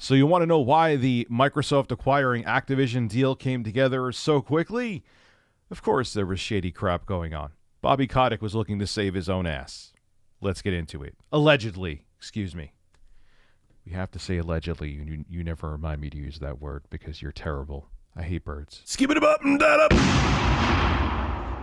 So you want to know why the Microsoft acquiring Activision deal came together so quickly? Of course, there was shady crap going on. Bobby Kotick was looking to save his own ass. Let's get into it. Allegedly, excuse me. We have to say allegedly. You never remind me to use that word because you're terrible. I hate birds. Skip it up and that up.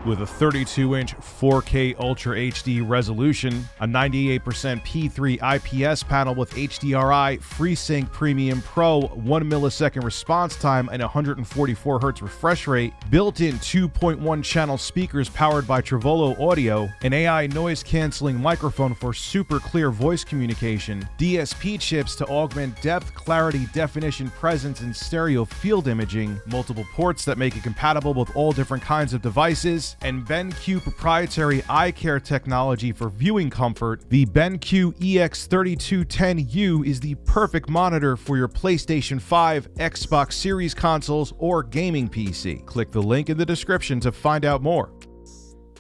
With a 32-inch 4K Ultra HD resolution, a 98% P3 IPS panel with HDRI, FreeSync Premium Pro, 1 millisecond response time, and 144 Hz refresh rate, built-in 2.1 channel speakers powered by Trevolo Audio, an AI noise-canceling microphone for super clear voice communication, DSP chips to augment depth, clarity, definition, presence, and stereo field imaging, multiple ports that make it compatible with all different kinds of devices, and BenQ proprietary eye care technology for viewing comfort. The BenQ EX3210U is the perfect monitor for your PlayStation 5, Xbox Series consoles, or gaming PC. Click the link in the description to find out more.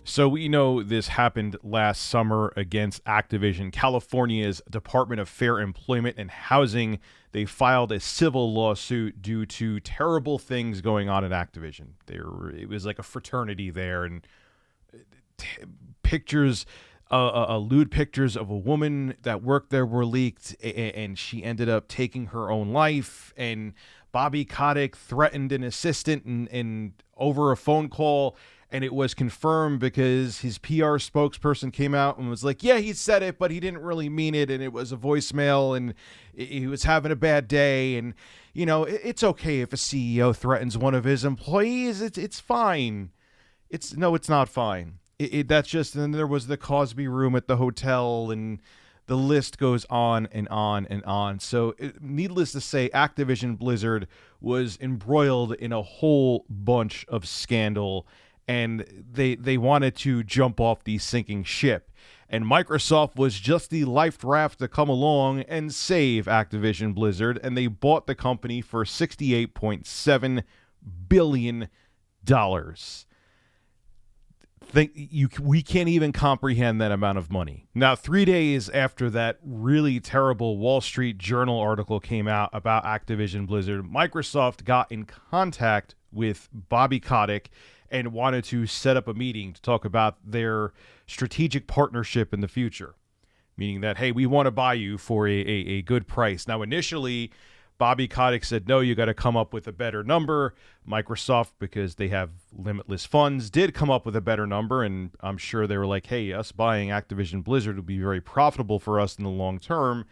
So we know this happened last summer against Activision. California's Department of Fair Employment and Housing, they filed a civil lawsuit due to terrible things going on at Activision. It was like a fraternity there, and pictures, lewd pictures of a woman that worked there were leaked, and she ended up taking her own life. And Bobby Kotick threatened an assistant and over a phone call. And it was confirmed because his PR spokesperson came out and was like, yeah, he said it, but he didn't really mean it. And it was a voicemail and he was having a bad day. And, you know, it's okay if a CEO threatens one of his employees. It's fine. It's not fine. That's just, and then there was the Cosby room at the hotel, and the list goes on and on and on. So needless to say, Activision Blizzard was embroiled in a whole bunch of scandal. And they wanted to jump off the sinking ship. And Microsoft was just the life raft to come along and save Activision Blizzard. And they bought the company for $68.7 billion. We can't even comprehend that amount of money. Now, 3 days after that really terrible Wall Street Journal article came out about Activision Blizzard, Microsoft got in contact with Bobby Kotick and wanted to set up a meeting to talk about their strategic partnership in the future. Meaning that, hey, we want to buy you for a good price. Now, initially, Bobby Kotick said, no, you got to come up with a better number. Microsoft, because they have limitless funds, did come up with a better number. And I'm sure they were like, hey, us buying Activision Blizzard will be very profitable for us in the long term.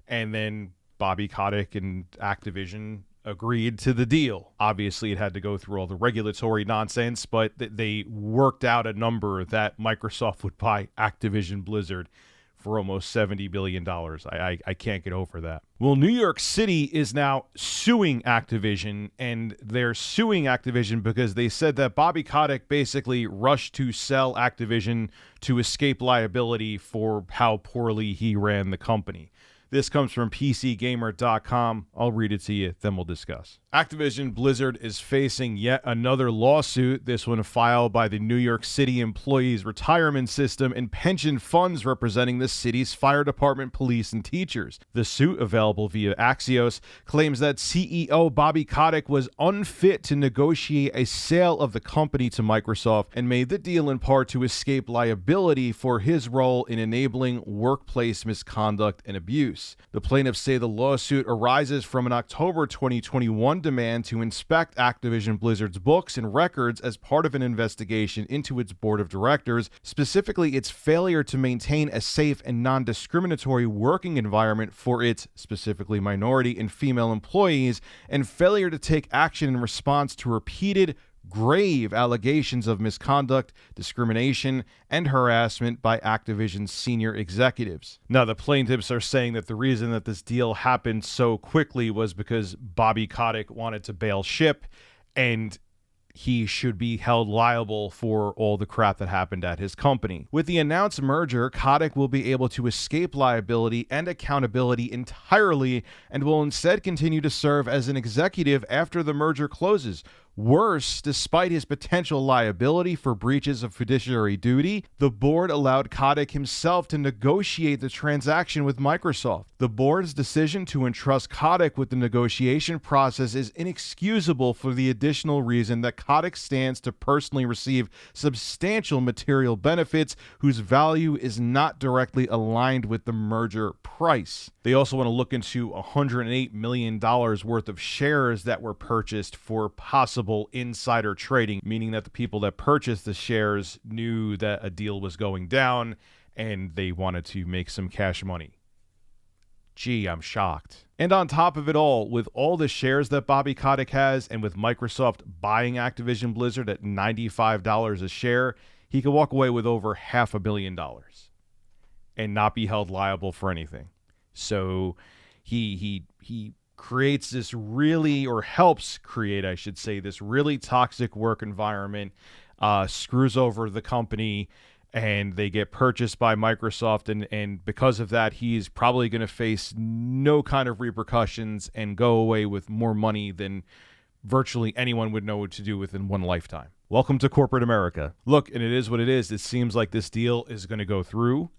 And then Bobby Kotick and Activision agreed to the deal. Obviously, it had to go through all the regulatory nonsense, but they worked out a number that Microsoft would buy Activision Blizzard for almost $70 billion. I can't get over that. Well, New York City is now suing Activision, and they're suing Activision because they said that Bobby Kotick basically rushed to sell Activision to escape liability for how poorly he ran the company. This comes from PCGamer.com. I'll read it to you, then we'll discuss. Activision Blizzard is facing yet another lawsuit, this one filed by the New York City Employees Retirement System and pension funds representing the city's fire department, police, and teachers. The suit, available via Axios, claims that CEO Bobby Kotick was unfit to negotiate a sale of the company to Microsoft and made the deal in part to escape liability for his role in enabling workplace misconduct and abuse. The plaintiffs say the lawsuit arises from an October 2021 demand to inspect Activision Blizzard's books and records as part of an investigation into its board of directors, specifically its failure to maintain a safe and non-discriminatory working environment for its, specifically minority and female employees, and failure to take action in response to repeated grave allegations of misconduct, discrimination, and harassment by Activision's senior executives. Now, the plaintiffs are saying that the reason that this deal happened so quickly was because Bobby Kotick wanted to bail ship, and he should be held liable for all the crap that happened at his company. With the announced merger, Kotick will be able to escape liability and accountability entirely and will instead continue to serve as an executive after the merger closes. Worse, despite his potential liability for breaches of fiduciary duty, the board allowed Kotick himself to negotiate the transaction with Microsoft. The board's decision to entrust Kotick with the negotiation process is inexcusable for the additional reason that Kotick stands to personally receive substantial material benefits whose value is not directly aligned with the merger price. They also want to look into $108 million worth of shares that were purchased for possible insider trading, meaning that the people that purchased the shares knew that a deal was going down and they wanted to make some cash money. Gee, I'm shocked. And on top of it all, with all the shares that Bobby Kotick has and with Microsoft buying Activision Blizzard at $95 a share, he could walk away with over $500 million and not be held liable for anything. So he creates this really, or helps create, I should say, this really toxic work environment, screws over the company, and they get purchased by Microsoft. And because of that, he's probably going to face no kind of repercussions and go away with more money than virtually anyone would know what to do within one lifetime. Welcome to corporate America. Look, and it is what it is. It seems like this deal is going to go through.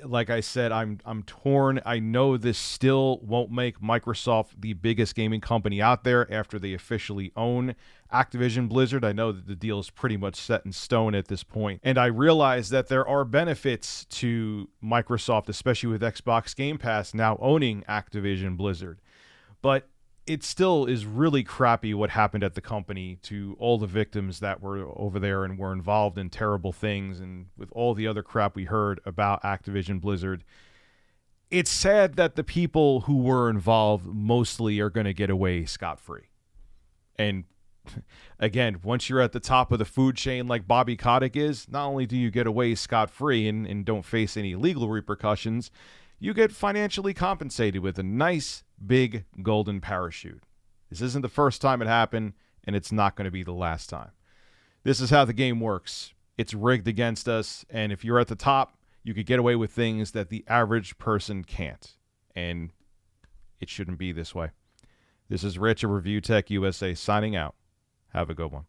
Like I said, I'm torn. I know this still won't make Microsoft the biggest gaming company out there after they officially own Activision Blizzard. I know that the deal is pretty much set in stone at this point. And I realize that there are benefits to Microsoft, especially with Xbox Game Pass now owning Activision Blizzard. But it still is really crappy what happened at the company to all the victims that were over there and were involved in terrible things, and with all the other crap we heard about Activision Blizzard. It's sad that the people who were involved mostly are going to get away scot-free. And again, once you're at the top of the food chain like Bobby Kotick is, not only do you get away scot-free and don't face any legal repercussions, you get financially compensated with a nice, big golden parachute. This isn't the first time it happened, and it's not going to be the last time. This is how the game works. It's rigged against us, and if you're at the top, you could get away with things that the average person can't. And it shouldn't be this way. This is Rich of Review Tech USA signing out. Have a good one.